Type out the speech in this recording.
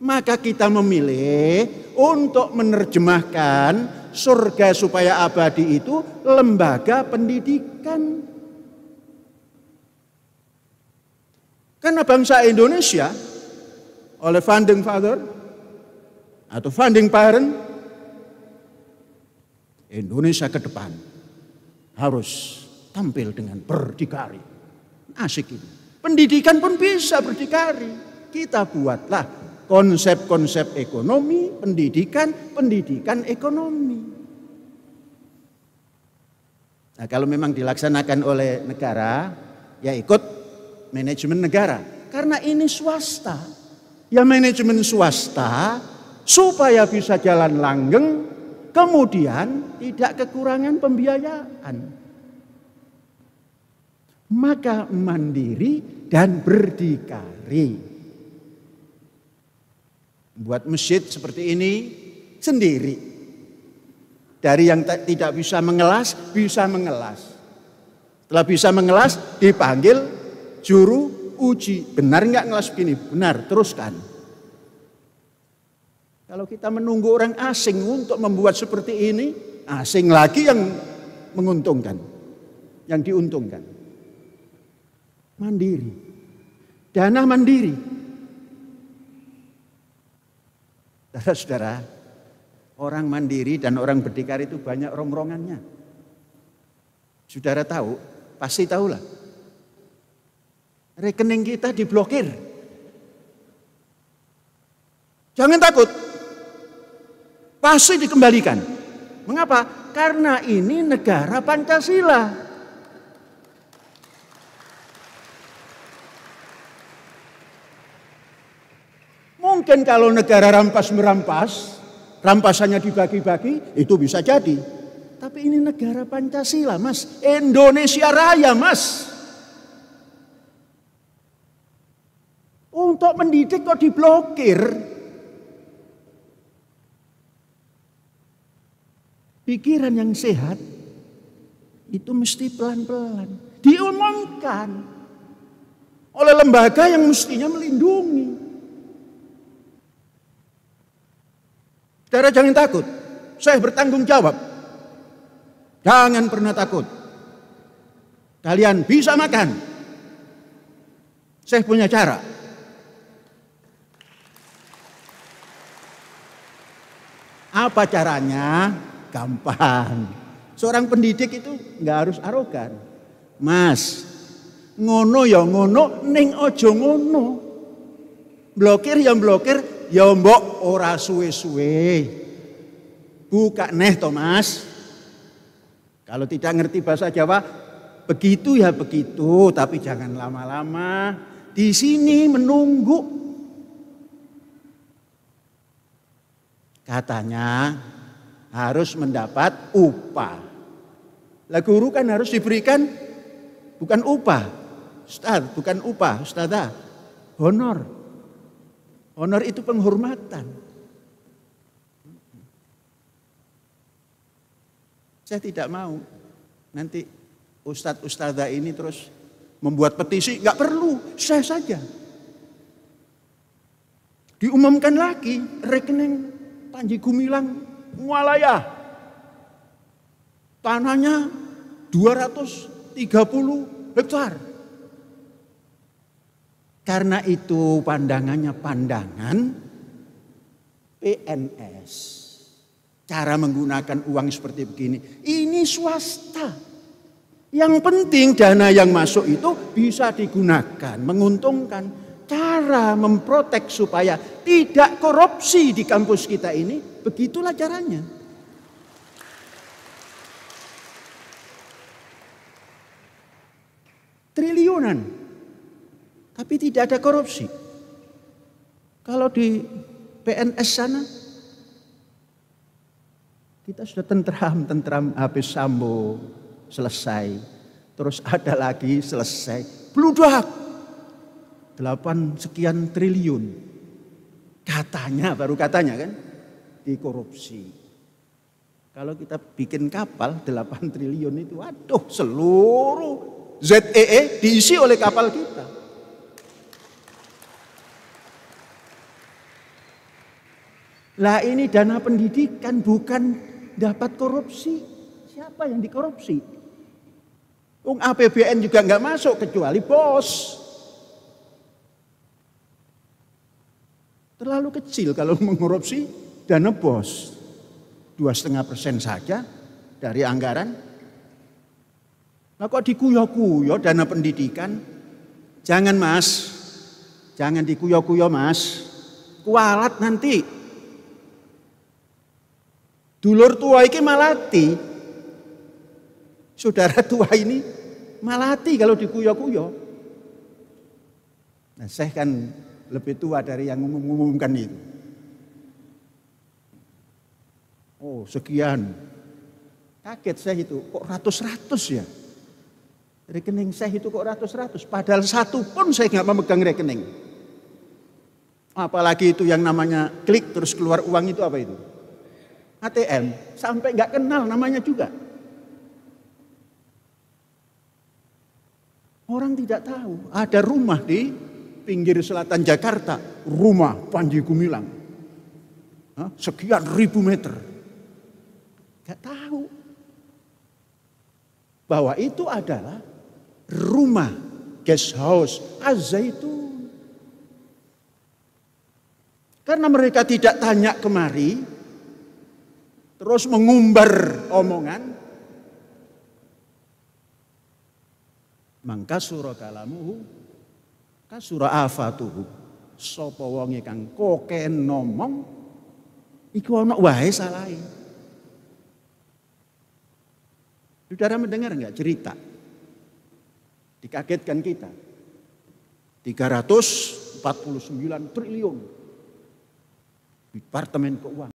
Maka kita memilih untuk menerjemahkan surga supaya abadi itu lembaga pendidikan. Karena bangsa Indonesia oleh founding father atau founding parent, Indonesia ke depan harus tampil dengan berdikari. Asik ini. Pendidikan pun bisa berdikari. Kita buatlah konsep-konsep ekonomi, pendidikan ekonomi. Nah, kalau memang dilaksanakan oleh negara, ya ikut manajemen negara. Karena ini swasta. Ya manajemen swasta supaya bisa jalan langgeng, kemudian tidak kekurangan pembiayaan. Maka mandiri dan berdikari. Buat masjid seperti ini sendiri. Dari yang tidak bisa mengelas, bisa mengelas. Setelah bisa mengelas, dipanggil juru uji. Benar nggak ngelas begini? Benar, teruskan. Kalau kita menunggu orang asing untuk membuat seperti ini, asing lagi yang menguntungkan, yang diuntungkan. Mandiri, dana mandiri. Saudara-saudara, orang mandiri dan orang berdikari itu banyak rongrongannya. Saudara tahu, pasti tahulah. Rekening kita diblokir. Jangan takut. Pasti dikembalikan. Mengapa? Karena ini negara Pancasila. Mungkin kalau negara rampas-merampas, rampasannya dibagi-bagi, itu bisa jadi. Tapi ini negara Pancasila, Mas. Indonesia Raya, Mas. Untuk mendidik kok diblokir. Pikiran yang sehat itu mesti pelan-pelan diumumkan oleh lembaga yang mestinya melindungi. Saudara jangan takut, saya bertanggung jawab. Jangan pernah takut. Kalian bisa makan. Saya punya cara. Apa caranya? Gampang. Seorang pendidik itu nggak harus arogan. Mas, ngono ya ngono, ning ojo ngono. Blokir ya blokir. Ya mbok ora suwe-suwe. Buka neh Thomas. Kalau tidak ngerti bahasa Jawa, begitu ya begitu, tapi jangan lama-lama. Di sini menunggu. Katanya harus mendapat upah. Lah guru kan harus diberikan bukan upah. Ustaz, bukan upah, ustazah. Honor. Honor itu penghormatan. Saya tidak mau nanti ustadz ustazah ini terus membuat petisi, nggak perlu, saya saja. Diumumkan lagi rekening Panji Gumilang Mualaya. Tanahnya 230 hektar. Karena itu pandangannya pandangan PNS. Cara menggunakan uang seperti begini. Ini swasta. Yang penting dana yang masuk itu bisa digunakan, menguntungkan. Cara memprotek supaya tidak korupsi di kampus kita ini, begitulah caranya. Triliunan. Tapi tidak ada korupsi. Kalau di PNS sana, kita sudah tentram habis Sambo, selesai. Terus ada lagi selesai. Bludak. 8 sekian triliun. Katanya, baru katanya kan, dikorupsi. Kalau kita bikin kapal 8 triliun itu, waduh seluruh ZEE diisi oleh kapal kita. Lah ini dana pendidikan bukan dapat korupsi. Siapa yang dikorupsi? APBN juga nggak masuk kecuali bos. Terlalu kecil kalau mengkorupsi dana bos. 2,5% saja dari anggaran. Nah kok dikuyo-kuyo dana pendidikan? Jangan mas, jangan dikuyo-kuyo mas. Kualat nanti. Dulur tua ini malati. Saudara tua ini malati kalau dikuyo-kuyo. Nah saya kan lebih tua dari yang mengumumkan itu. Oh sekian. Kaget saya itu, kok ratus-ratus ya. Rekening saya itu kok ratus-ratus. Padahal satu pun saya nggak memegang rekening. Apalagi itu yang namanya klik terus keluar uang itu apa itu? ATM. Sampai nggak kenal namanya juga. Orang tidak tahu. Ada rumah di pinggir selatan Jakarta. Rumah Panji Gumilang. Sekian ribu meter. Gak tahu bahwa itu adalah rumah guest house Az-Zaitun. Karena mereka tidak tanya kemari, terus mengumbar omongan, mangka sura kalamuhu kasura afatuhu. Sapa wonge kang koken ngomong iku ana wae salahe. Saudara mendengar enggak cerita? Dikagetkan kita. 349 triliun Departemen Keuangan.